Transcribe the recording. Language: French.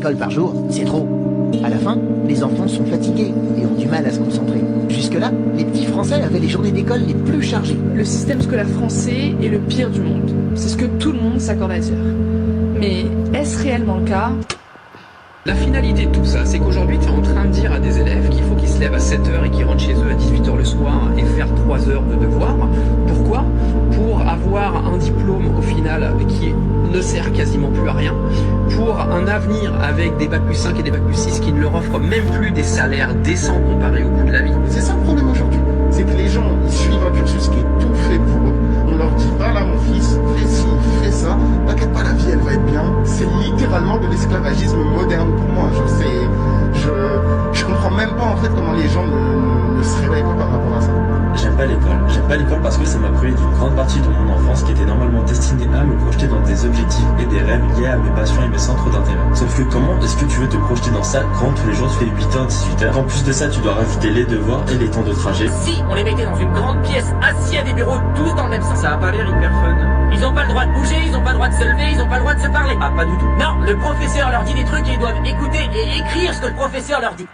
l'école par jour, c'est trop. À la fin, les enfants sont fatigués et ont du mal à se concentrer. Jusque-là, les petits Français avaient les journées d'école les plus chargées. Le système scolaire français est le pire du monde. C'est ce que tout le monde s'accorde à dire. Mais est-ce réellement le cas ? La finalité de tout ça, c'est qu'aujourd'hui, tu es en train de dire à des élèves qu'il faut qu'ils se lèvent à 7h et qu'ils rentrent chez eux à 18h le soir et faire 3 heures de devoirs. Pourquoi ? Pour avoir un diplôme au final qui ne sert quasiment plus à rien, pour un avenir avec des bac plus 5 et des bac plus 6 qui ne leur offrent même plus des salaires décents comparés au coût de la vie. C'est ça le problème aujourd'hui, c'est que les gens, ils suivent un cursus qui est tout fait pour eux. On leur dit, va là mon fils, fais ci, fais ça, t'inquiète pas, la vie elle va être bien. C'est littéralement de l'esclavagisme moderne pour moi. Je comprends même pas en fait comment les gens ne se réveillent pas par rapport à ça. J'aime pas l'école. J'aime pas l'école parce que ça m'a privé d'une grande partie de mon enfance qui était normalement destinée à me projeter dans des objectifs et des rêves liés à mes passions et mes centres d'intérêt. Sauf que comment est-ce que tu veux te projeter dans ça quand tous les jours tu fais 8h, 18h? En plus de ça, tu dois rajouter les devoirs et les temps de trajet. Si on les mettait dans une grande pièce, assis à des bureaux, tous dans le même sens, Ça a pas l'air hyper fun. ils ont pas le droit de bouger, ils ont pas le droit de se lever, ils ont pas le droit de se parler. Ah, pas du tout. Non, le professeur leur dit des trucs et ils doivent écouter et écrire ce que le professeur leur dit.